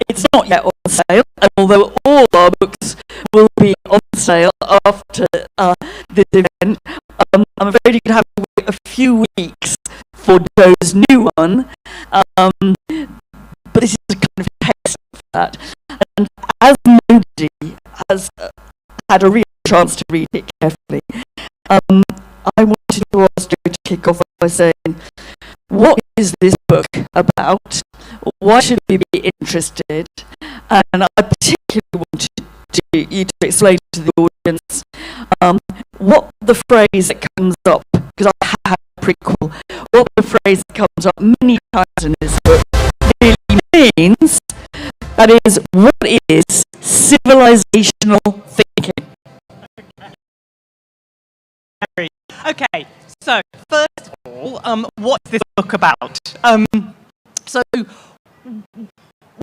it's not yet on sale, and although all our books will be on sale after this event, I'm afraid you can have to wait a few weeks for Joe's new one, but this is a kind of test of that. And as nobody has had a real chance to read it carefully, I wanted to ask Joe to kick off by saying, what is this book about? Why should we be interested? And I particularly wanted you to explain to the audience what the phrase that comes up, because I have a prequel, what the phrase that comes up many times in this book really means. That is, what is civilisational thinking? Okay, so first of all, what's this book about? So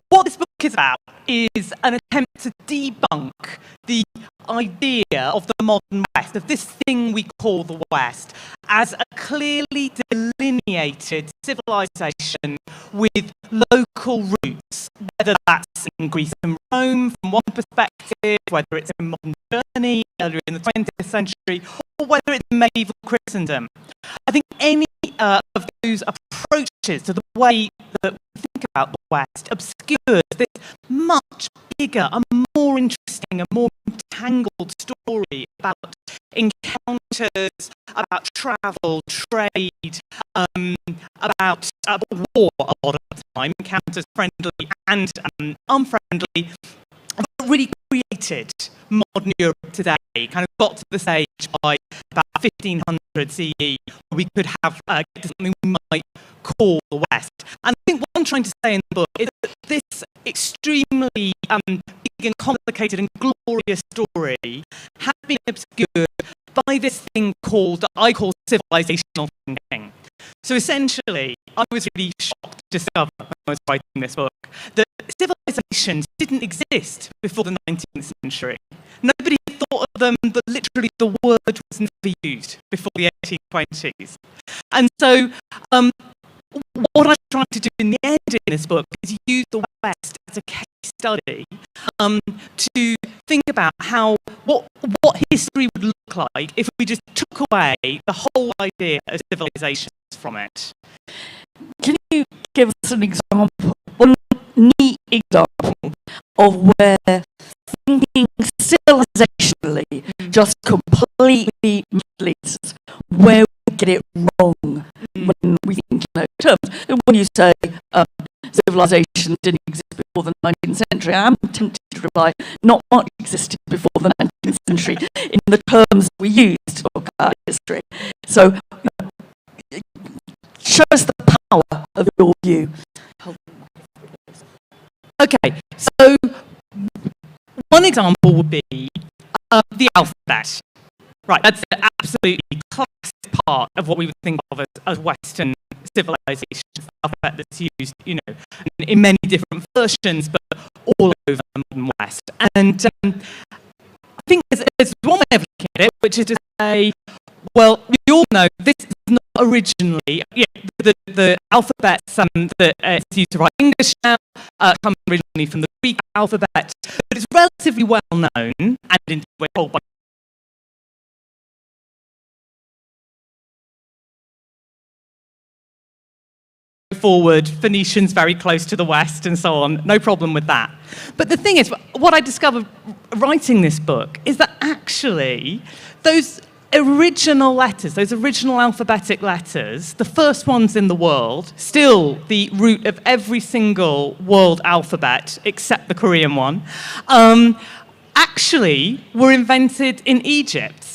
what this book is about is an attempt to debunk the idea of the modern West, of this thing we call the West, as a clearly delineated civilization with local roots, whether that's in Greece and Rome from one perspective, whether it's in modern Germany, earlier in the 20th century, or whether it's in medieval Christendom. I think any of those approaches to the way that we think about the West obscures this much bigger and more interesting and more entangled story about encounters, about travel, trade, about war a lot of the time, encounters friendly and unfriendly, that really created modern Europe today, kind of got to the stage by about 1500 CE, where we could have get to something we might call the West. And I think what I'm trying to say in the book is that this extremely big and complicated and glorious story has been obscured by this thing that I call civilisational thinking. So essentially, I was really shocked to discover when I was writing this book that civilisations didn't exist before the 19th century. Nobody thought of them, but literally the word was never used before the 1820s. And so what I'm trying to do in the end in this book is use the West as a case study to think about what history would look like if we just took away the whole idea of civilizations from it. Can you give us an example, one neat example of where thinking civilizationally just completely misleads us, where we get it wrong when we think in those terms? And when you say civilization didn't exist before the 19th century, I am tempted to reply, not much existed before the 19th century in the terms we use to talk about history. So show us the power of your view. Okay, so one example would be the alphabet. Right, that's an absolutely classic part of what we would think of as Western civilizations. The alphabet that's used, in many different versions, but all over the modern West. And I think there's one way of looking at it, which is to say, well, we all know this is not originally, the alphabets that it's used to write English now come originally from the Greek alphabet, but it's relatively well known, and indeed we're told by forward, Phoenicians very close to the West and so on, no problem with that. But the thing is, what I discovered writing this book is that actually those original letters, those original alphabetic letters, the first ones in the world, still the root of every single world alphabet except the Korean one, actually were invented in Egypt.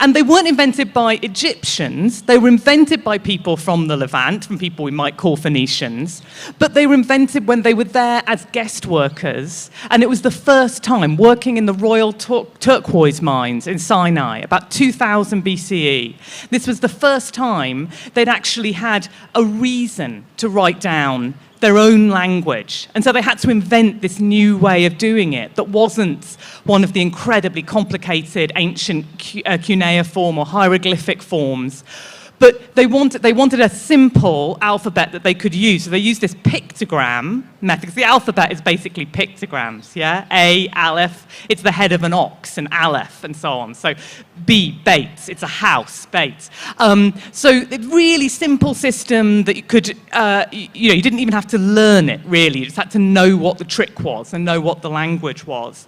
And they weren't invented by Egyptians, they were invented by people from the Levant, from people we might call Phoenicians, but they were invented when they were there as guest workers, and it was the first time working in the royal turquoise mines in Sinai, about 2000 BCE. This was the first time they'd actually had a reason to write down their own language. And so they had to invent this new way of doing it that wasn't one of the incredibly complicated ancient cuneiform or hieroglyphic forms, But they wanted a simple alphabet that they could use. So they used this pictogram method, because the alphabet is basically pictograms, yeah? A, Aleph, it's the head of an ox, and Aleph, and so on. So B, Bates, it's a house, Bates. So a really simple system that you could, you didn't even have to learn it, really. You just had to know what the trick was and know what the language was.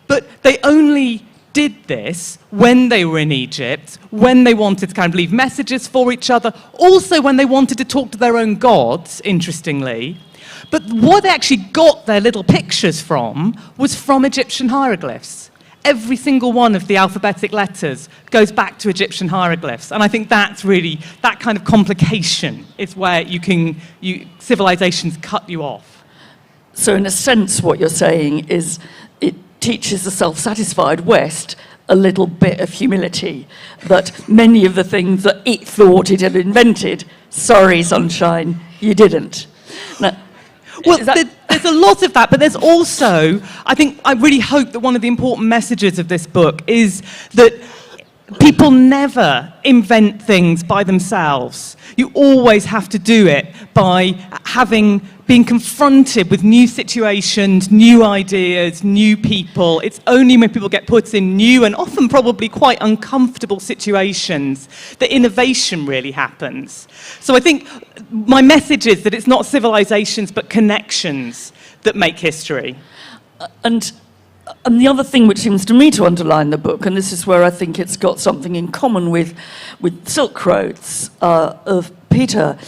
But they only did this when they were in Egypt, when they wanted to kind of leave messages for each other, also when they wanted to talk to their own gods, interestingly. But what they actually got their little pictures from was from Egyptian hieroglyphs. Every single one of the alphabetic letters goes back to Egyptian hieroglyphs. And I think that's really, that kind of complication is where civilizations cut you off. So in a sense, what you're saying is it teaches the self-satisfied West a little bit of humility, that many of the things that it thought it had invented, sorry, sunshine, you didn't. Now, well, there's a lot of that, but there's also, I really hope that one of the important messages of this book is that people never invent things by themselves. You always have to do it by being confronted with new situations, new ideas, new people. It's only when people get put in new and often probably quite uncomfortable situations that innovation really happens. So I think my message is that it's not civilizations but connections that make history. And the other thing which seems to me to underline the book, and this is where I think it's got something in common with Silk Roads of Peter,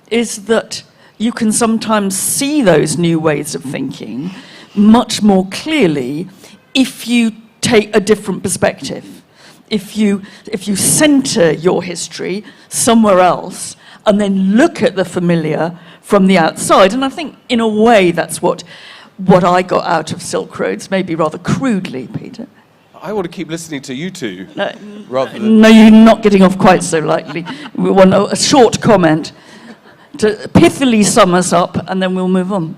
is that you can sometimes see those new ways of thinking much more clearly if you take a different perspective. If you center your history somewhere else and then look at the familiar from the outside. And I think in a way that's what I got out of Silk Roads, maybe rather crudely, Peter. I want to keep listening to you two. No, you're not getting off quite so lightly. We want a short comment to pithily sum us up, and then we'll move on.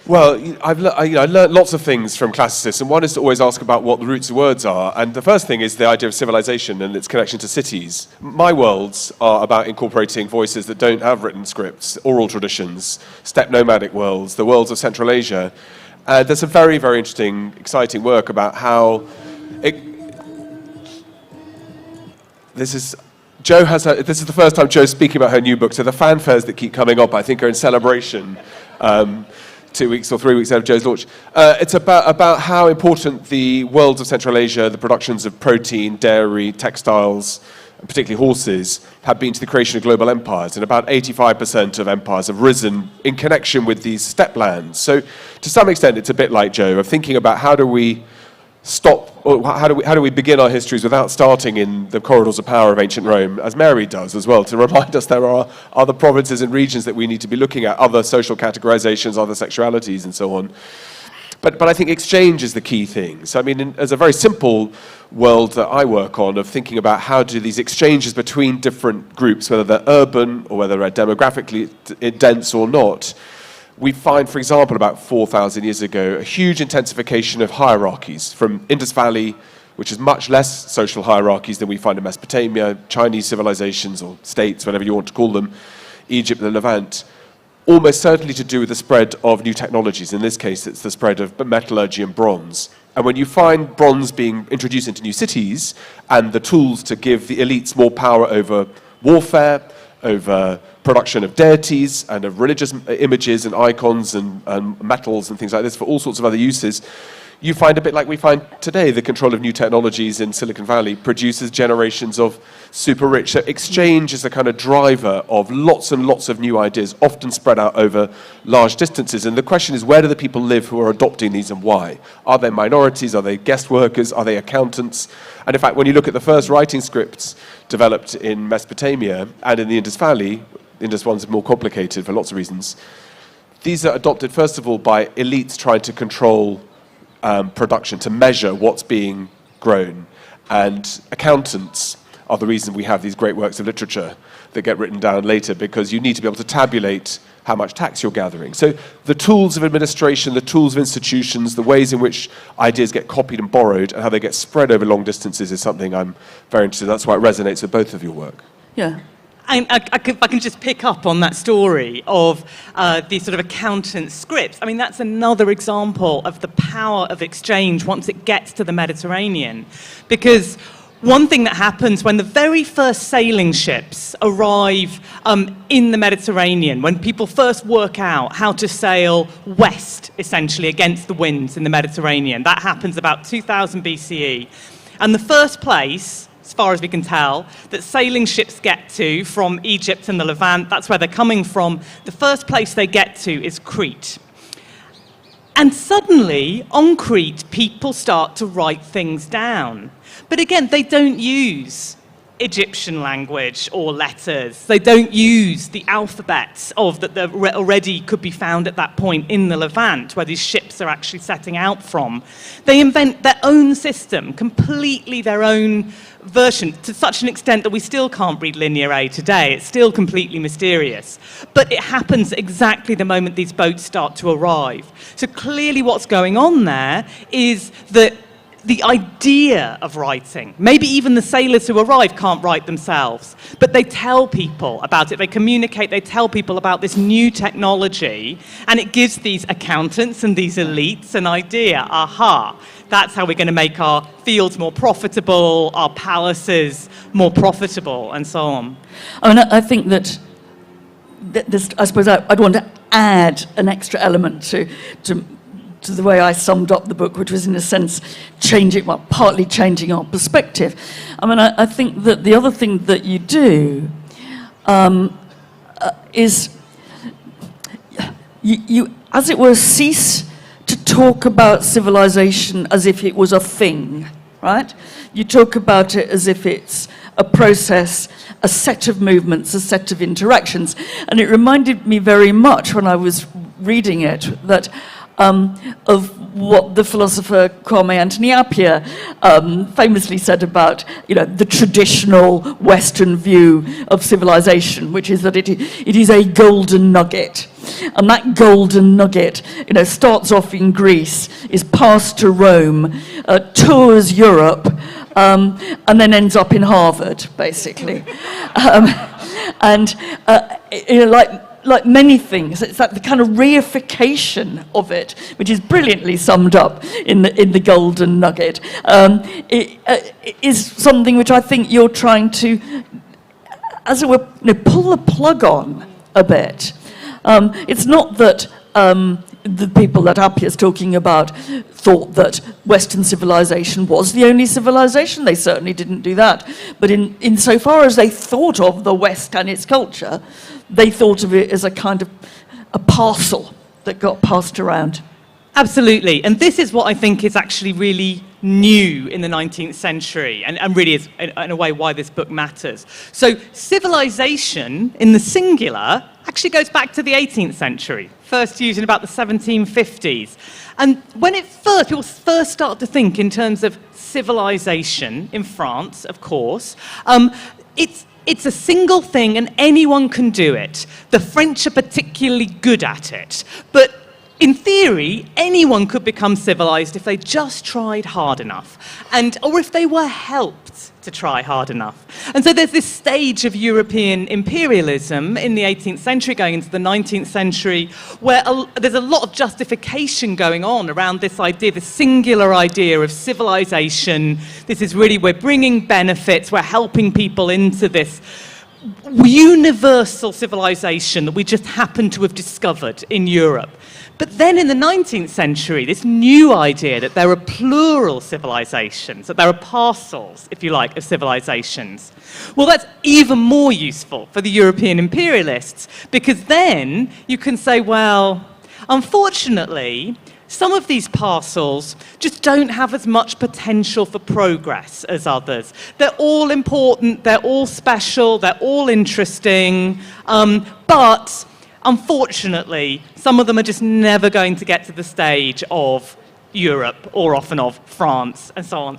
Well, I learned lots of things from classicists, and one is to always ask about what the roots of words are. And the first thing is the idea of civilization and its connection to cities. My worlds are about incorporating voices that don't have written scripts, oral traditions, steppe nomadic worlds, the worlds of Central Asia. There's some very, very interesting, exciting work about how this is the first time Joe's speaking about her new book, so the fanfares that keep coming up, I think, are in celebration. 2 weeks or 3 weeks out of Joe's launch. It's about how important the worlds of Central Asia, the productions of protein, dairy, textiles, and particularly horses, have been to the creation of global empires. And about 85% of empires have risen in connection with these steppe lands. So to some extent, it's a bit like Joe, of thinking about how do we stop, or how do we begin our histories without starting in the corridors of power of ancient Rome, as Mary does as well, to remind us there are other provinces and regions that we need to be looking at, other social categorizations, other sexualities, and so on. But I think exchange is the key thing. So I mean, as a very simple world that I work on, of thinking about how do these exchanges between different groups, whether they're urban or whether they're demographically dense or not, we find, for example, about 4,000 years ago, a huge intensification of hierarchies from Indus Valley, which is much less social hierarchies than we find in Mesopotamia, Chinese civilizations or states, whatever you want to call them, Egypt and the Levant, almost certainly to do with the spread of new technologies. In this case, it's the spread of metallurgy and bronze. And when you find bronze being introduced into new cities and the tools to give the elites more power over warfare, over production of deities and of religious images and icons and metals and things like this for all sorts of other uses, you find a bit like we find today, the control of new technologies in Silicon Valley produces generations of super rich. So exchange is a kind of driver of lots and lots of new ideas, often spread out over large distances. And the question is, where do the people live who are adopting these and why? Are they minorities? Are they guest workers? Are they accountants? And in fact, when you look at the first writing scripts developed in Mesopotamia and in the Indus Valley, the Indus ones are more complicated for lots of reasons. These are adopted, first of all, by elites trying to control production, to measure what's being grown. And accountants are the reason we have these great works of literature that get written down later, because you need to be able to tabulate how much tax you're gathering. So the tools of administration, the tools of institutions, the ways in which ideas get copied and borrowed and how they get spread over long distances is something I'm very interested in. That's why it resonates with both of your work. Yeah. And I can just pick up on that story of these sort of accountant scripts. I mean, that's another example of the power of exchange once it gets to the Mediterranean. Because one thing that happens when the very first sailing ships arrive in the Mediterranean, when people first work out how to sail west, essentially, against the winds in the Mediterranean, that happens about 2000 BCE. And the first place, as far as we can tell, that sailing ships get to from Egypt and the Levant, that's where they're coming from, the first place they get to is Crete. And suddenly, on Crete, people start to write things down. But again, they don't use Egyptian language or letters. They don't use the alphabets that already could be found at that point in the Levant, where these ships are actually setting out from. They invent their own system, completely their own version, to such an extent that we still can't read Linear A today. It's still completely mysterious. But it happens exactly the moment these boats start to arrive. So clearly what's going on there is that the idea of writing, maybe even the sailors who arrive can't write themselves, but they tell people about it, they communicate, they tell people about this new technology, and it gives these accountants and these elites an idea, aha, that's how we're going to make our fields more profitable, our palaces more profitable, and so on. I mean, I think that this, I suppose I'd want to add an extra element to the way I summed up the book, which was in a sense partly changing our perspective. I mean, I think that the other thing that you do is you, as it were, cease to talk about civilization as if it was a thing, right? You talk about it as if it's a process, a set of movements, a set of interactions. And it reminded me very much when I was reading it that of what the philosopher Kwame Anthony Appiah famously said about, the traditional Western view of civilization, which is that it is a golden nugget. And that golden nugget, starts off in Greece, is passed to Rome, tours Europe, and then ends up in Harvard, basically. Like many things, it's like the kind of reification of it, which is brilliantly summed up in the golden nugget. It is something which I think you're trying to, as it were, pull the plug on a bit. It's not that the people that Appiah is talking about thought that Western civilization was the only civilization. They certainly didn't do that. But insofar as they thought of the West and its culture, they thought of it as a kind of a parcel that got passed around. Absolutely. And this is what I think is actually really new in the 19th century, and really is, in a way, why this book matters. So civilization, in the singular, actually goes back to the 18th century, first used in about the 1750s. And when people first start to think in terms of civilization, in France, of course, it's a single thing and anyone can do it. The French are particularly good at it. But in theory, anyone could become civilized if they just tried hard enough, or if they were helped to try hard enough. And so there's this stage of European imperialism in the 18th century going into the 19th century where there's a lot of justification going on around this idea, the singular idea of civilization. This is really, we're bringing benefits, we're helping people into this universal civilization that we just happen to have discovered in Europe. But then in the 19th century, this new idea that there are plural civilizations, that there are parcels, if you like, of civilizations. Well, that's even more useful for the European imperialists, because then you can say, well, unfortunately, some of these parcels just don't have as much potential for progress as others. They're all important, they're all special, they're all interesting, but unfortunately, some of them are just never going to get to the stage of Europe or often of France and so on.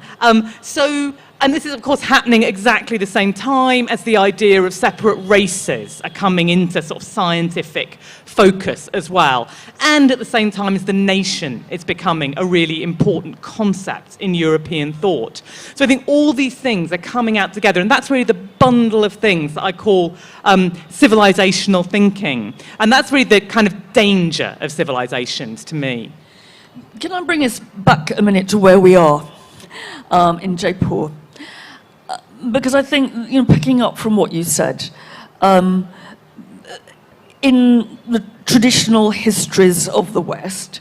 And this is of course happening exactly the same time as the idea of separate races are coming into sort of scientific focus as well. And at the same time as the nation is becoming a really important concept in European thought. So I think all these things are coming out together, and that's really the bundle of things that I call civilizational thinking. And that's really the kind of danger of civilizations to me. Can I bring us back a minute to where we are in Jaipur? Because I think, picking up from what you said, in the traditional histories of the West,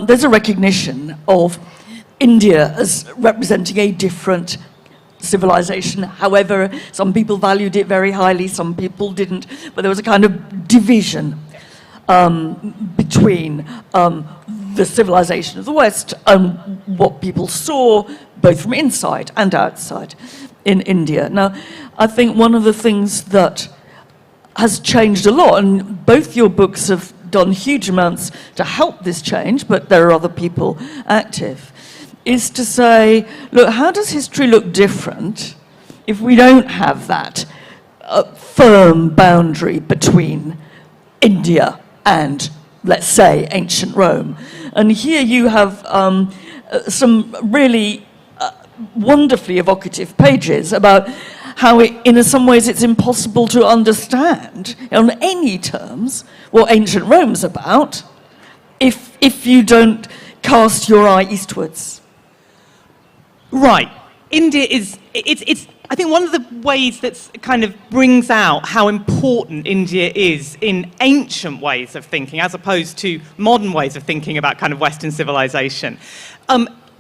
there's a recognition of India as representing a different civilization. However, some people valued it very highly, some people didn't, but there was a kind of division between the civilization of the West and what people saw, both from inside and outside, in India. Now, I think one of the things that has changed a lot, and both your books have done huge amounts to help this change, but there are other people active, is to say, look, how does history look different if we don't have that firm boundary between India and, let's say, ancient Rome? And here you have some really wonderfully evocative pages about how, in some ways, it's impossible to understand on any terms what ancient Rome's about if you don't cast your eye eastwards. Right. India is, it's I think one of the ways that kind of brings out how important India is in ancient ways of thinking, as opposed to modern ways of thinking about kind of Western civilization,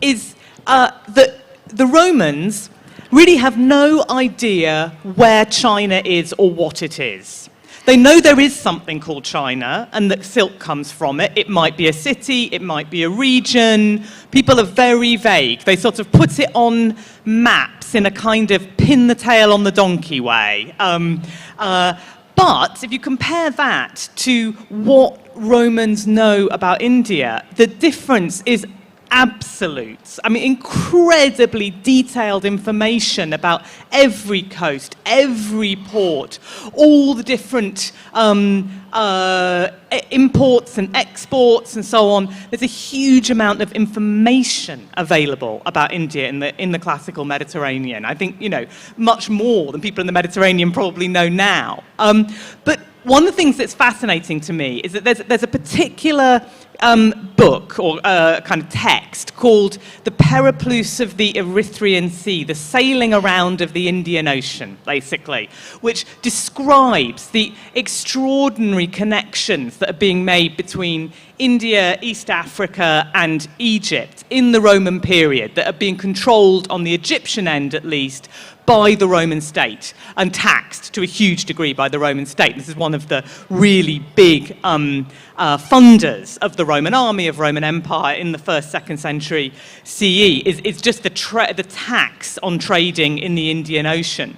is that the Romans really have no idea where China is or what it is. They know there is something called China and that silk comes from it. It might be a city, it might be a region. People are very vague. They sort of put it on maps in a kind of pin the tail on the donkey way. But if you compare that to what Romans know about India, the difference is absolute. I mean, incredibly detailed information about every coast, every port, all the different imports and exports and so on. There's a huge amount of information available about India in the classical Mediterranean. I think, much more than people in the Mediterranean probably know now. But one of the things that's fascinating to me is that there's a particular book or kind of text called The Periplus of the Erythraean Sea, the sailing around of the Indian Ocean, basically, which describes the extraordinary connections that are being made between India, East Africa, and Egypt in the Roman period that are being controlled, on the Egyptian end at least, by the Roman state and taxed to a huge degree by the Roman state. This is one of the really big funders of the Roman army, of Roman Empire in the 1st, 2nd century CE, is just the tax on trading in the Indian Ocean.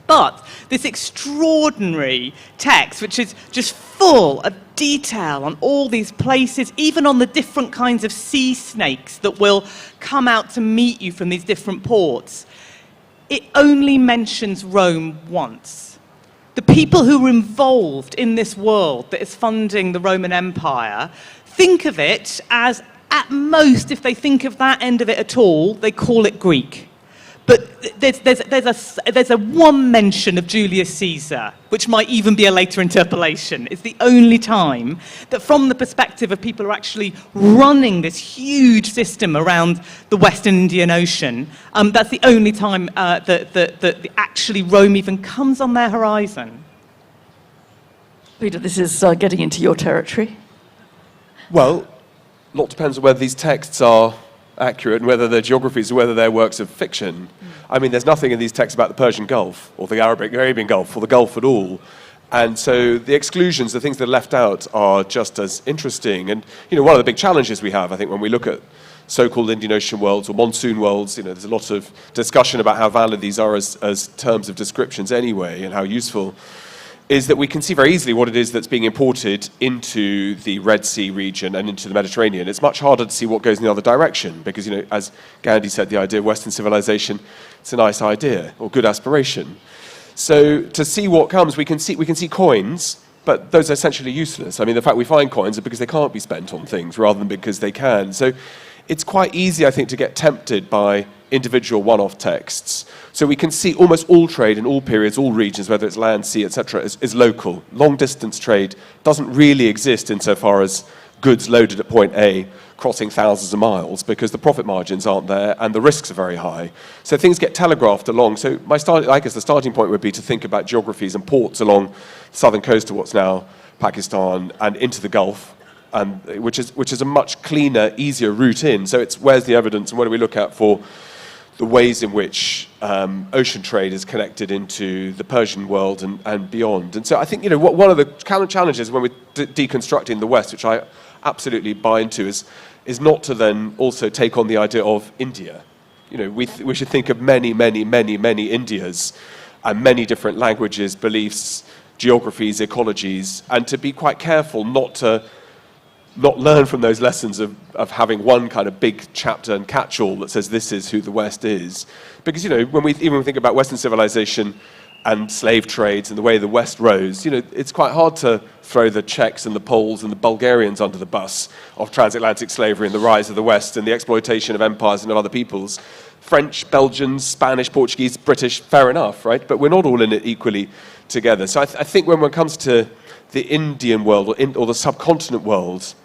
But this extraordinary text, which is just full of detail on all these places, even on the different kinds of sea snakes that will come out to meet you from these different ports, it only mentions Rome once. The people who were involved in this world that is funding the Roman Empire think of it as, at most, if they think of that end of it at all, they call it Greek. But there's a one mention of Julius Caesar, which might even be a later interpolation. It's the only time that, from the perspective of people who are actually running this huge system around the Western Indian Ocean, that's the only time that actually Rome even comes on their horizon. Peter, this is getting into your territory. Well, a lot depends on whether these texts are accurate and whether they're geographies or whether they're works of fiction. I mean, there's nothing in these texts about the Persian Gulf or the Arabian Gulf or the Gulf at all. And so the exclusions, the things that are left out, are just as interesting. And, one of the big challenges we have, I think, when we look at so-called Indian Ocean worlds or monsoon worlds, there's a lot of discussion about how valid these are as terms of descriptions anyway and how useful, is that we can see very easily what it is that's being imported into the Red Sea region and into the Mediterranean. It's much harder to see what goes in the other direction because, you know, as Gandhi said, the idea of Western civilization, it's a nice idea or good aspiration. So to see what comes, we can see coins, but those are essentially useless. I mean, the fact we find coins are because they can't be spent on things rather than because they can. So it's quite easy, I think, to get tempted by individual one-off texts. So we can see almost all trade in all periods, all regions, whether it's land, sea, etc., is local. Long-distance trade doesn't really exist insofar as goods loaded at point A crossing thousands of miles because the profit margins aren't there and the risks are very high. So things get telegraphed along. So I guess the starting point would be to think about geographies and ports along the southern coast of what's now Pakistan and into the Gulf, which is a much cleaner, easier route in. So it's where's the evidence and what do we look at for the ways in which ocean trade is connected into the Persian world and beyond. And so I think, you know, one of the challenges when we're deconstructing the West, which I absolutely buy into, is not to then also take on the idea of India. You know, we should think of many, many, many, many Indias and many different languages, beliefs, geographies, ecologies, and to be quite careful not learn from those lessons of having one kind of big chapter and catch-all that says this is who the West is. Because, you know, when we think about Western civilization and slave trades and the way the West rose, you know, it's quite hard to throw the Czechs and the Poles and the Bulgarians under the bus of transatlantic slavery and the rise of the West and the exploitation of empires and of other peoples. French, Belgians, Spanish, Portuguese, British, fair enough, right? But we're not all in it equally together. So I think when it comes to the Indian world or the subcontinent world,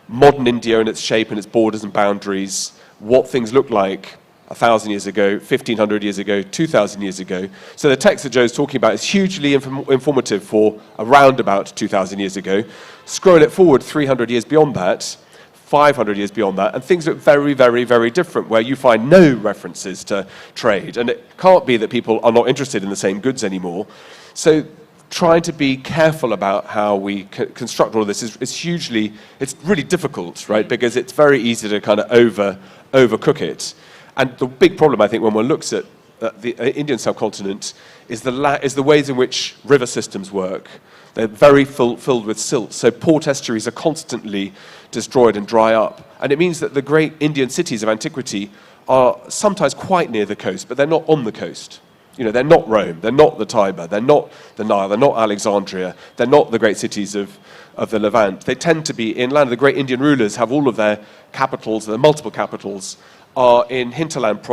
modern India and its shape and its borders and boundaries, what things look like 1,000 years ago, 1,500 years ago, 2,000 years ago. So the text that Joe's talking about is hugely informative for around about 2,000 years ago. Scroll it forward 300 years beyond that, 500 years beyond that, and things look very, very, very different, where you find no references to trade. And it can't be that people are not interested in the same goods anymore. So trying to be careful about how we construct all of this is it's really difficult, right? Because it's very easy to kind of overcook it. And the big problem, I think, when one looks at the Indian subcontinent is the ways in which river systems work. They're very filled with silt, so port estuaries are constantly destroyed and dry up. And it means that the great Indian cities of antiquity are sometimes quite near the coast, but they're not on the coast. You know, they're not Rome, they're not the Tiber, they're not the Nile, they're not Alexandria, they're not the great cities of the Levant. They tend to be inland. The great Indian rulers have all of their capitals, their multiple capitals, are in hinterland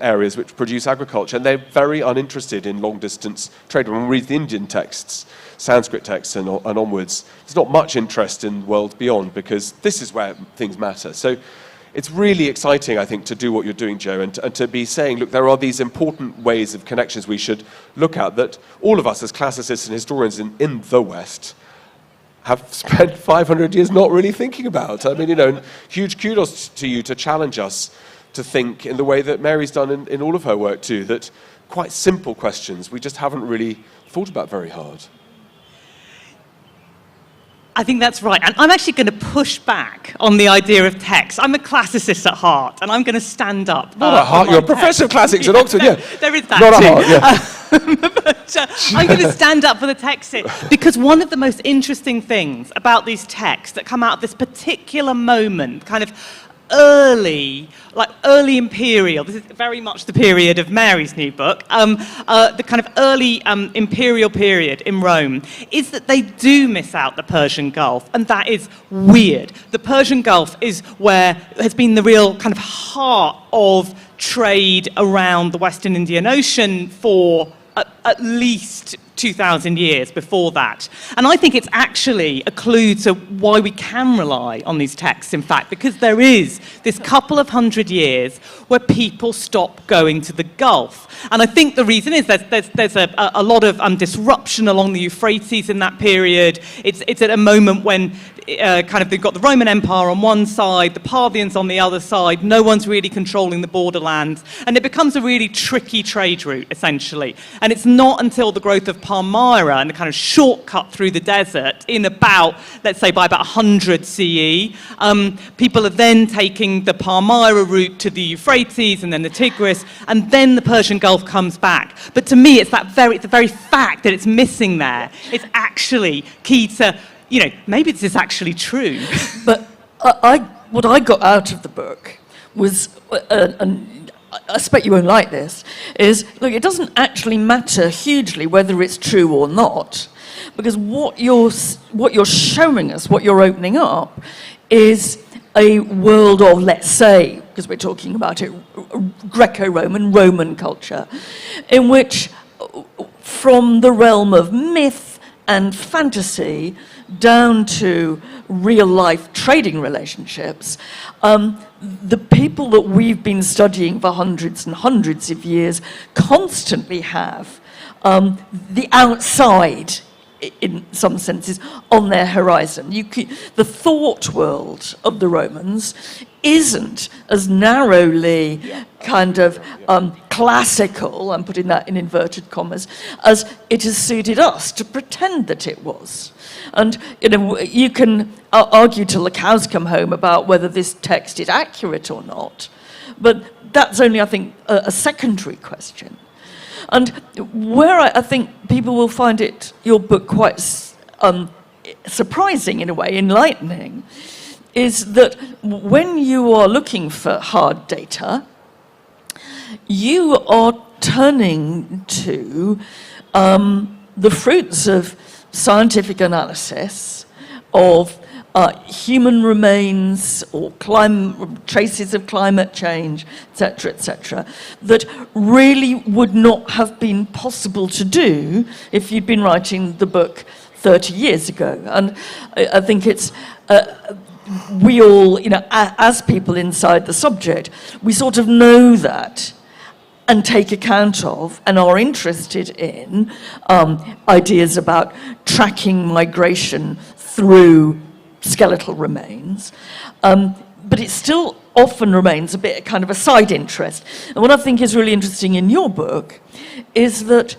areas which produce agriculture, and they're very uninterested in long-distance trade. When we read the Indian texts, Sanskrit texts and onwards, there's not much interest in the world beyond, because this is where things matter. So it's really exciting, I think, to do what you're doing, Joe, and to be saying, look, there are these important ways of connections we should look at that all of us as classicists and historians in the West have spent 500 years not really thinking about. I mean, you know, and huge kudos to you to challenge us to think in the way that Mary's done in all of her work too, that quite simple questions we just haven't really thought about very hard. I think that's right. And I'm actually going to push back on the idea of text. I'm a classicist at heart, and I'm going to stand up. Not at heart, you're a professor of classics at Oxford, yeah. There is that Not too. at heart, yeah. But I'm going to stand up for the text here, because one of the most interesting things about these texts that come out of this particular moment, kind of early imperial, this is very much the period of Mary's new book, the kind of early imperial period in Rome, is that they do miss out the Persian Gulf, and that is weird. The Persian Gulf is where has been the real kind of heart of trade around the Western Indian Ocean for at least 2,000 years before that. And I think it's actually a clue to why we can rely on these texts, in fact, because there is this couple of 100 years where people stop going to the Gulf. And I think the reason is there's a lot of disruption along the Euphrates in that period. It's at a moment when kind of they've got the Roman Empire on one side, the Parthians on the other side, no one's really controlling the borderlands, and it becomes a really tricky trade route, essentially. And it's not until the growth of Palmyra and the kind of shortcut through the desert in about, let's say by about 100 CE, people are then taking the Palmyra route to the Euphrates and then the Tigris, and then the Persian Gulf comes back. But to me, it's the very fact that it's missing there. It's actually key to, maybe this is actually true. But what I got out of the book was, and I expect you won't like this, is, look, it doesn't actually matter hugely whether it's true or not, because what you're showing us, what you're opening up, is a world of, let's say, because we're talking about it, Greco-Roman, Roman culture, in which, from the realm of myth and fantasy down to real-life trading relationships, the people that we've been studying for hundreds and hundreds of years constantly have the outside, in some senses, on their horizon. The thought world of the Romans isn't as narrowly kind of classical, I'm putting that in inverted commas, as it has suited us to pretend that it was. And you can argue till the cows come home about whether this text is accurate or not, but that's only, I think, a secondary question. And where I think people will find your book quite surprising in a way, enlightening, is that when you are looking for hard data, you are turning to the fruits of scientific analysis of human remains or traces of climate change, etc., that really would not have been possible to do if you'd been writing the book 30 years ago. And I think it's, we all, as people inside the subject, we sort of know that and take account of and are interested in ideas about tracking migration through skeletal remains, but it still often remains a bit kind of a side interest. And what I think is really interesting in your book is that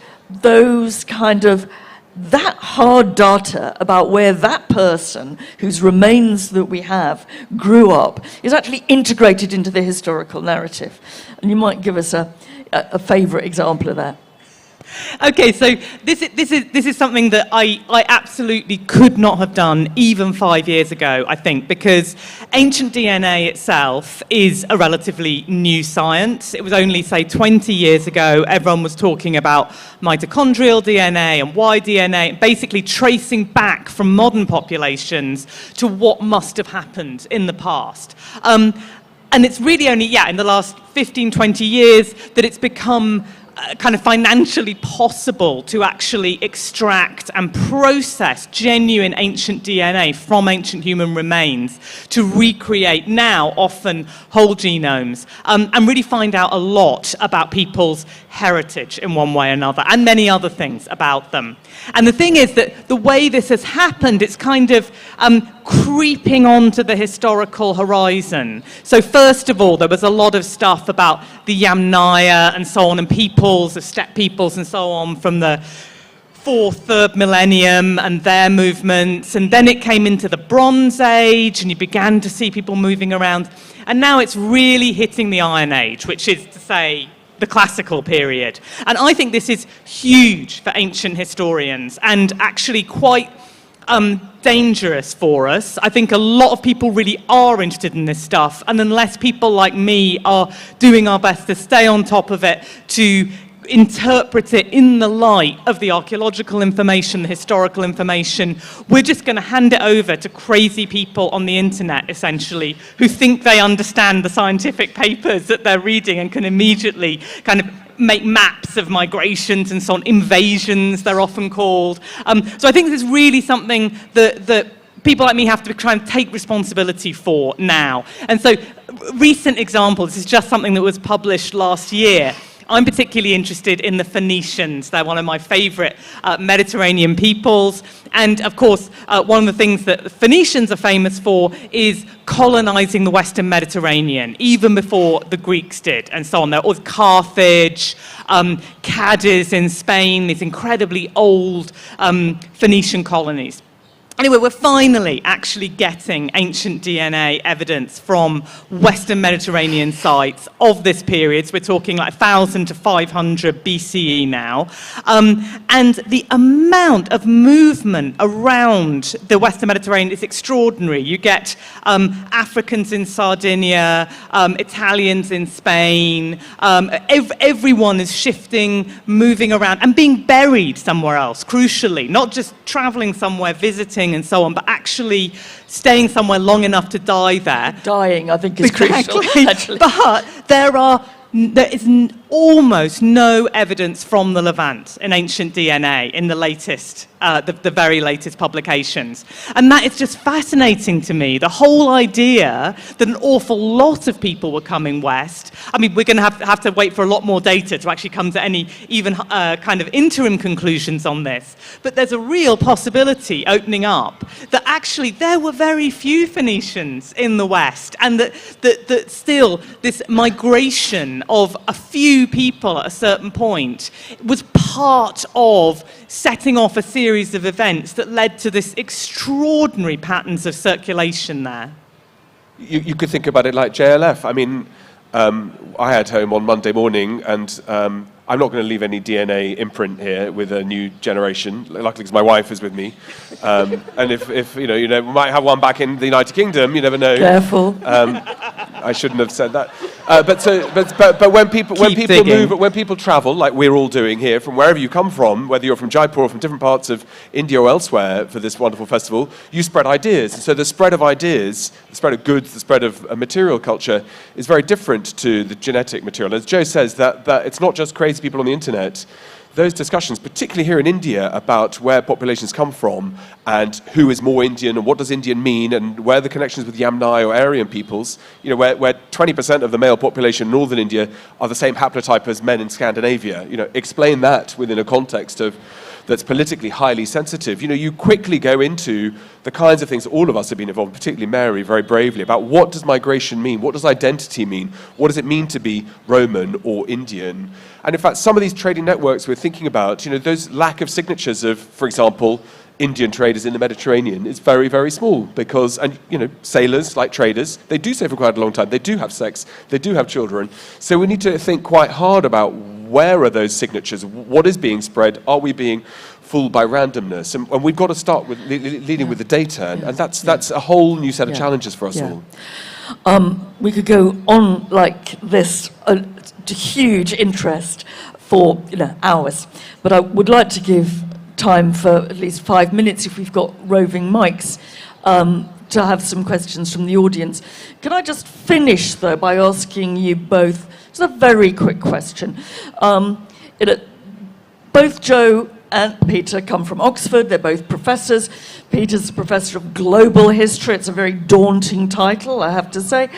that hard data about where that person whose remains that we have grew up is actually integrated into the historical narrative. And you might give us a favourite example of that. Okay, so this is something that I absolutely could not have done even 5 years ago, I think, because ancient DNA itself is a relatively new science. It was only, say, 20 years ago, everyone was talking about mitochondrial DNA and Y DNA, basically tracing back from modern populations to what must have happened in the past. And it's really only, in the last 15, 20 years that it's become kind of financially possible to actually extract and process genuine ancient DNA from ancient human remains to recreate now often whole genomes and really find out a lot about people's heritage in one way or another and many other things about them. And the thing is that the way this has happened, it's kind of creeping onto the historical horizon. So first of all, there was a lot of stuff about the Yamnaya and so on, and peoples, the steppe peoples and so on from the 4th, 3rd millennium and their movements. And then it came into the Bronze Age and you began to see people moving around. And now it's really hitting the Iron Age, which is to say the classical period. And I think this is huge for ancient historians and actually quite dangerous for us. I think a lot of people really are interested in this stuff, and unless people like me are doing our best to stay on top of it, to interpret it in the light of the archaeological information, the historical information, we're just going to hand it over to crazy people on the internet, essentially, who think they understand the scientific papers that they're reading and can immediately kind of make maps of migrations and so on, invasions they're often called. So I think this is really something that people like me have to try and take responsibility for now. And so recent examples, this is just something that was published last year. I'm particularly interested in the Phoenicians. They're one of my favourite Mediterranean peoples. And of course, one of the things that the Phoenicians are famous for is colonising the Western Mediterranean, even before the Greeks did, and so on. There was Carthage, Cadiz in Spain, these incredibly old Phoenician colonies. Anyway, we're finally actually getting ancient DNA evidence from Western Mediterranean sites of this period. So we're talking like 1,000 to 500 BCE now. And the amount of movement around the Western Mediterranean is extraordinary. You get Africans in Sardinia, Italians in Spain. Everyone is shifting, moving around, and being buried somewhere else, crucially. Not just traveling somewhere, visiting, and so on, but actually staying somewhere long enough to die there. Dying, I think, is crucial, actually. But there is almost no evidence from the Levant in ancient DNA in the latest, the very latest publications. And that is just fascinating to me. The whole idea that an awful lot of people were coming west. I mean, we're going to have to wait for a lot more data to actually come to any even kind of interim conclusions on this. But there's a real possibility opening up that actually there were very few Phoenicians in the West, and that still this migration of a few people at a certain point was part of setting off a series of events that led to this extraordinary patterns of circulation there. You could think about it like JLF. I mean, I had home on Monday morning, and I'm not going to leave any DNA imprint here with a new generation, luckily because my wife is with me. And if you know, we might have one back in the United Kingdom, you never know. Careful. I shouldn't have said that. But when people travel, like we're all doing here, from wherever you come from, whether you're from Jaipur or from different parts of India or elsewhere for this wonderful festival, you spread ideas. And so the spread of ideas, the spread of goods, the spread of material culture is very different to the genetic material. As Joe says, that it's not just crazy people on the internet. Those discussions, particularly here in India, about where populations come from and who is more Indian and what does Indian mean and where the connections with Yamnai or Aryan peoples, you know, where 20% of the male population in northern India are the same haplotype as men in Scandinavia. You know, explain that within a context of that's politically highly sensitive. You know, you quickly go into the kinds of things that all of us have been involved, particularly Mary, very bravely, about what does migration mean? What does identity mean? What does it mean to be Roman or Indian? And in fact, some of these trading networks we're thinking about, you know, those lack of signatures of, for example, Indian traders in the Mediterranean is very, very small because, and you know, sailors, like traders, they do stay for quite a long time. They do have sex. They do have children. So we need to think quite hard about where are those signatures? What is being spread? Are we being fooled by randomness? And we've got to start with leading with the data. And that's a whole new set of challenges for us all. We could go on like this, to huge interest for hours, but I would like to give time for at least 5 minutes if we've got roving mics to have some questions from the audience. Can I just finish though by asking you both just a very quick question? Both Joe and Peter come from Oxford. They're both professors. Peter's a professor of global history. It's a very daunting title, I have to say.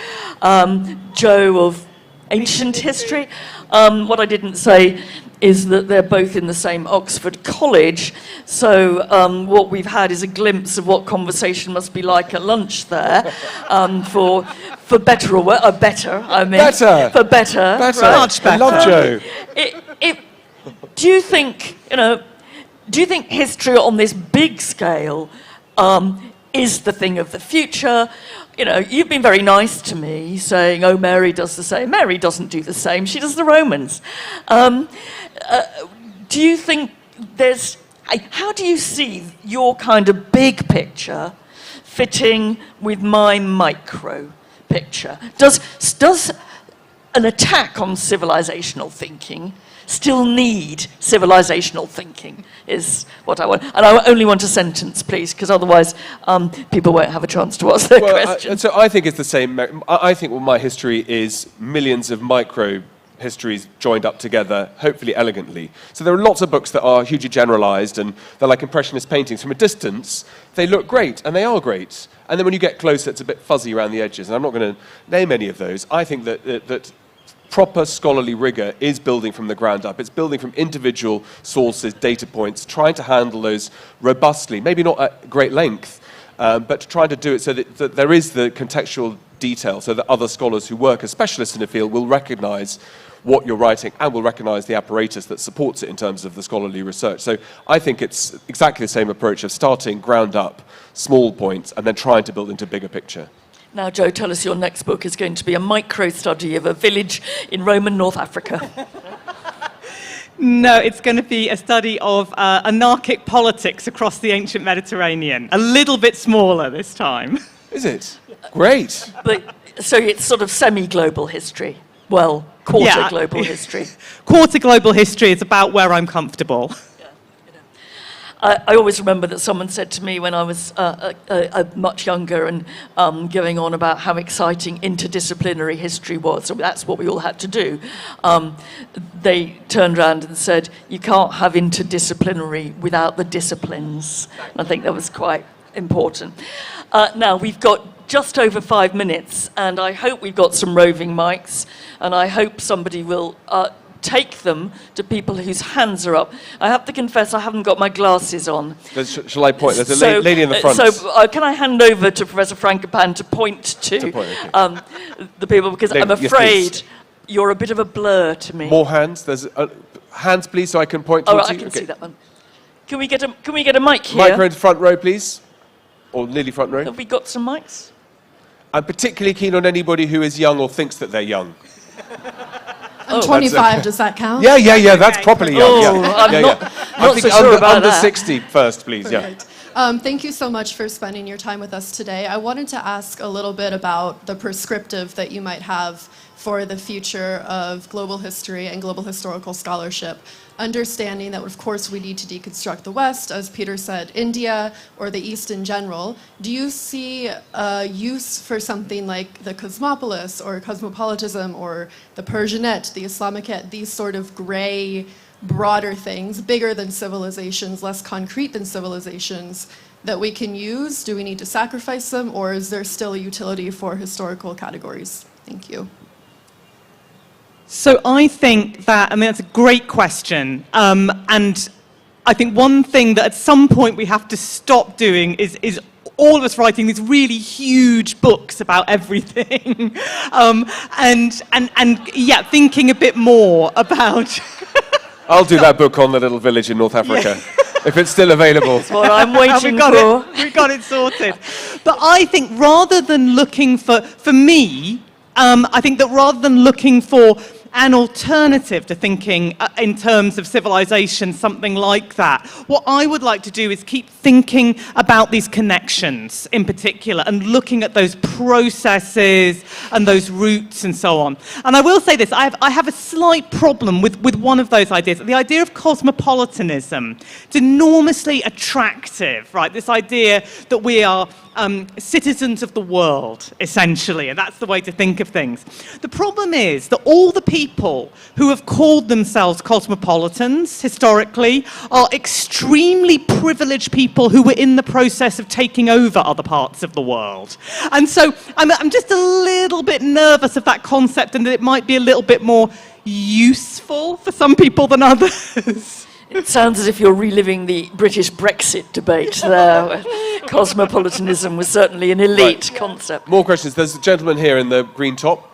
Joe of ancient history. What I didn't say is that they're both in the same Oxford college. So what we've had is a glimpse of what conversation must be like at lunch there, for better or worse. Better, I mean. Better. For better. Better. Right? Much better. I love Joe. Do you think, history on this big scale is the thing of the future? You know, you've been very nice to me, saying, oh, Mary does the same. Mary doesn't do the same. She does the Romans. Do you think how do you see your kind of big picture fitting with my micro picture? Does an attack on civilizational thinking still need civilizational thinking, is what I want. And I only want a sentence, please, because otherwise people won't have a chance to ask their questions. So I think it's the same. I think my history is millions of micro histories joined up together, hopefully elegantly. So there are lots of books that are hugely generalized, and they're like impressionist paintings. From a distance, they look great, and they are great. And then when you get closer, it's a bit fuzzy around the edges. And I'm not going to name any of those. I think that proper scholarly rigor is building from the ground up. It's building from individual sources, data points, trying to handle those robustly, maybe not at great length, but trying to do it so that there is the contextual detail, so that other scholars who work as specialists in the field will recognize what you're writing and will recognize the apparatus that supports it in terms of the scholarly research. So I think it's exactly the same approach of starting ground up, small points, and then trying to build into a bigger picture. Now, Joe, tell us your next book is going to be a micro-study of a village in Roman North Africa. No, it's going to be a study of anarchic politics across the ancient Mediterranean. A little bit smaller this time. Is it? Great. But, so it's sort of semi-global history. Well, quarter-global history. Quarter-global history is about where I'm comfortable. I always remember that someone said to me when I was much younger and going on about how exciting interdisciplinary history was, so that's what we all had to do. They turned around and said, you can't have interdisciplinary without the disciplines. And I think that was quite important. Now, we've got just over 5 minutes, and I hope we've got some roving mics, and I hope somebody will take them to people whose hands are up. I have to confess I haven't got my glasses on. Shall I point? There's a lady in the front. So can I hand over to Professor Frankopan to point to the people, because I'm afraid you're a bit of a blur to me. More hands. There's hands, please, so I can point towards you. I can see that one. Can we get a mic here? Microphone to front row, please, or nearly front row. Have we got some mics? I'm particularly keen on anybody who is young or thinks that they're young. I'm 25, does that count? Yeah, that's properly young. I'm not so sure about under that. 60 first, please. Perfect. Thank you so much for spending your time with us today. I wanted to ask a little bit about the prescriptive that you might have for the future of global history and global historical scholarship, understanding that, of course, we need to deconstruct the West, as Peter said, India, or the East in general. Do you see a use for something like the cosmopolis, or cosmopolitism, or the Persianate, the Islamicate, these sort of gray, broader things, bigger than civilizations, less concrete than civilizations, that we can use? Do we need to sacrifice them, or is there still a utility for historical categories? Thank you. So I think that, that's a great question. And I think one thing that at some point we have to stop doing is all of us writing these really huge books about everything. Thinking a bit more about... I'll do that book on the little village in North Africa, if it's still available. That's what I'm waiting for. We've got it sorted. But I think rather than looking for me, I think that rather than looking for an alternative to thinking in terms of civilization, something like that, what I would like to do is keep thinking about these connections in particular and looking at those processes and those roots and so on. And I will say this, I have a slight problem with one of those ideas. The idea of cosmopolitanism. It's enormously attractive, right? This idea that we are citizens of the world, essentially, and that's the way to think of things. The problem is that all the people who have called themselves cosmopolitans, historically, are extremely privileged people who were in the process of taking over other parts of the world. And so I'm just a little bit nervous of that concept, and that it might be a little bit more useful for some people than others. It sounds as if you're reliving the British Brexit debate there. Cosmopolitanism was certainly an elite concept. More questions. There's a gentleman here in the green top.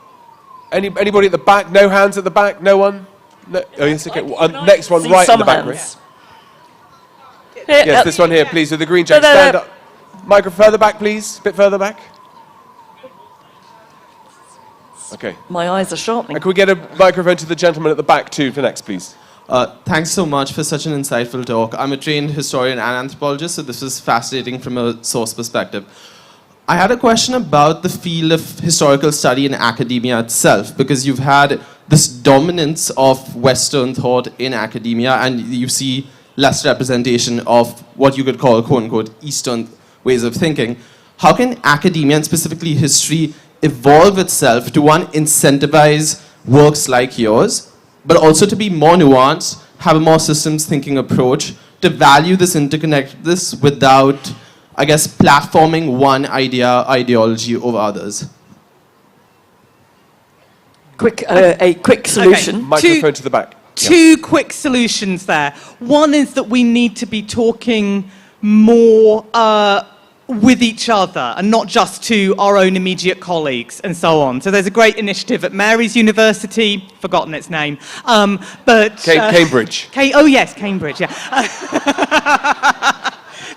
Anybody at the back? No hands at the back? No one? No? Oh, yes, okay. Next one, right in the back. Yes, this one here, please, with the green jacket. Stand up. Microphone further back, please. A bit further back. Okay. My eyes are sharpening. Can we get a microphone to the gentleman at the back, too, for next, please? Thanks so much for such an insightful talk. I'm a trained historian and anthropologist, so this was fascinating from a source perspective. I had a question about the field of historical study in academia itself, because you've had this dominance of Western thought in academia, and you see less representation of what you could call, quote-unquote, Eastern ways of thinking. How can academia, and specifically history, evolve itself to, one, incentivize works like yours, but also to be more nuanced, have a more systems thinking approach, to value this interconnectedness without, I guess, platforming one ideology over others? a quick solution. Microphone to the back. Two quick solutions there. One is that we need to be talking more with each other and not just to our own immediate colleagues and so on. So there's a great initiative at Mary's University, forgotten its name, but... Cambridge. Oh yes, Cambridge, yeah.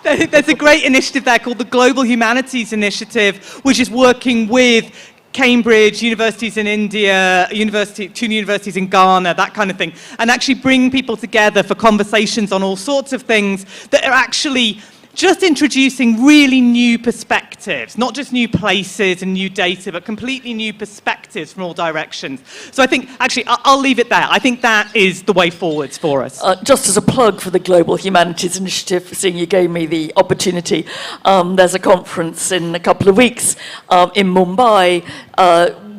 There's a great initiative there called the Global Humanities Initiative, which is working with Cambridge, universities in India, two universities in Ghana, that kind of thing, and actually bring people together for conversations on all sorts of things that are actually just introducing really new perspectives, not just new places and new data, but completely new perspectives from all directions. So I think, actually, I'll leave it there. I think that is the way forwards for us. Just as a plug for the Global Humanities Initiative, seeing you gave me the opportunity, there's a conference in a couple of weeks in Mumbai,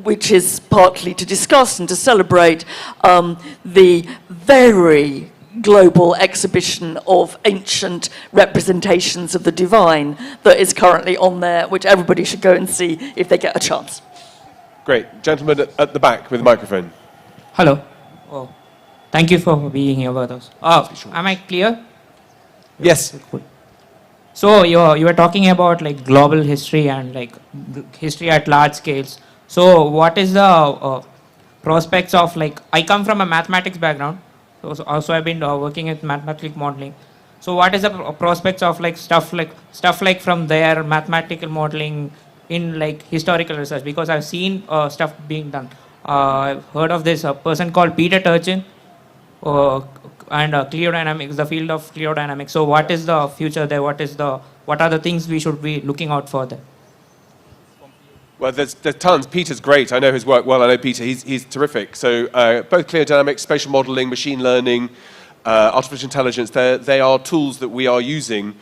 which is partly to discuss and to celebrate the very global exhibition of ancient representations of the divine that is currently on there, which everybody should go and see if they get a chance. Great. Gentleman at the back with the microphone. Hello. Oh, thank you for being here with us. Am I clear? Yes. Cool. So you were talking about like global history and like history at large scales. So what is the prospects of, like, I come from a mathematics background. Also, I've been working with mathematical modeling. So, what is the prospects of like stuff like from there mathematical modeling in like historical research? Because I've seen stuff being done. I've heard of this person called Peter Turchin, and clerodynamics, the field of clerodynamics. So, what is the future there? What are the things we should be looking out for there? Well, there's tons. Peter's great. I know his work well. I know Peter. He's terrific. So both clerodynamics, spatial modeling, machine learning, artificial intelligence, they are tools that we are using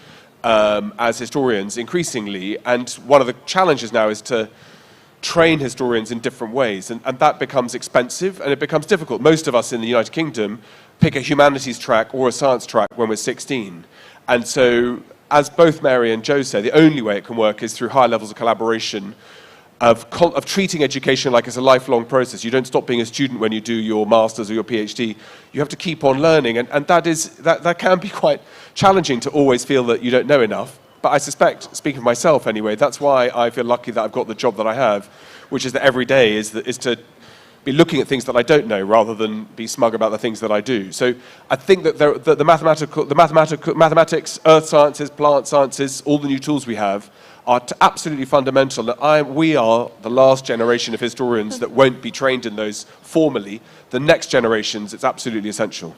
as historians increasingly. And one of the challenges now is to train historians in different ways. And that becomes expensive and it becomes difficult. Most of us in the United Kingdom pick a humanities track or a science track when we're 16. And so, as both Mary and Joe say, the only way it can work is through high levels of collaboration, of treating education like it's a lifelong process. You don't stop being a student when you do your master's or your PhD. You have to keep on learning, and that can be quite challenging to always feel that you don't know enough. But I suspect, speaking of myself anyway, that's why I feel lucky that I've got the job that I have, which is that every day is to be looking at things that I don't know rather than be smug about the things that I do. So I think that the mathematics, earth sciences, plant sciences, all the new tools we have are absolutely fundamental. We are the last generation of historians that won't be trained in those formally. The next generations, it's absolutely essential.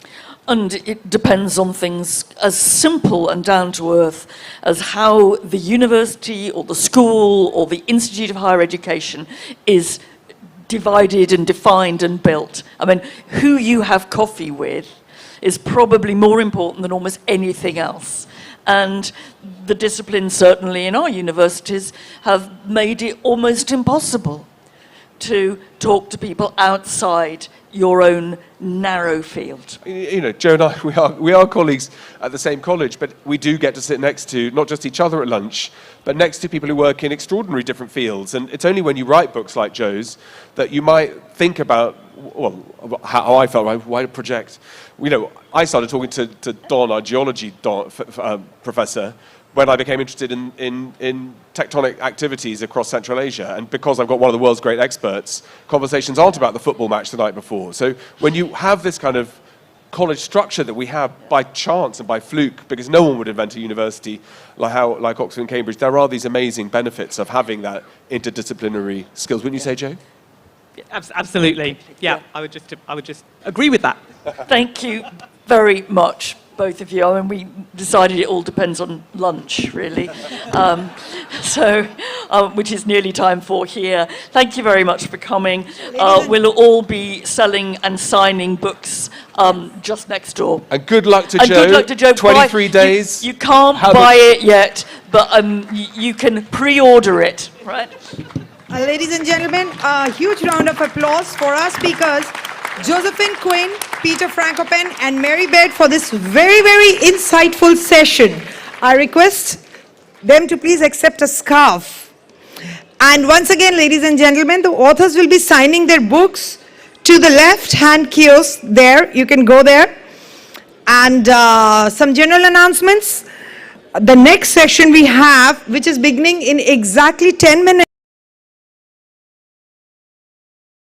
And it depends on things as simple and down to earth as how the university or the school or the Institute of Higher Education is divided and defined and built. I mean, who you have coffee with is probably more important than almost anything else. And the disciplines, certainly in our universities, have made it almost impossible to talk to people outside your own narrow field. You know, Joe and I, we are colleagues at the same college, but we do get to sit next to not just each other at lunch, but next to people who work in extraordinary different fields. And it's only when you write books like Joe's that you might think about, well, how I felt, why project. You know, I started talking to Don, our geology professor, when I became interested in tectonic activities across Central Asia. And because I've got one of the world's great experts, conversations aren't about the football match the night before. So when you have this kind of college structure that we have by chance and by fluke, because no one would invent a university like Oxford and Cambridge, there are these amazing benefits of having that interdisciplinary skills. Wouldn't you say, Joe? Absolutely. Yeah, I would just agree with that. Thank you very much, both of you. I mean, we decided it all depends on lunch, really. Which is nearly time for here. Thank you very much for coming. We'll all be selling and signing books just next door. And good luck to and Joe. Good luck to Joe. 23 days. You can't buy it yet, but you can pre-order it, right? Ladies and gentlemen, a huge round of applause for our speakers, Josephine Quinn, Peter Frankopan, and Mary Baird, for this very, very insightful session. I request them to please accept a scarf. And once again, ladies and gentlemen, the authors will be signing their books to the left-hand kiosk there. You can go there. And some general announcements. The next session we have, which is beginning in exactly 10 minutes.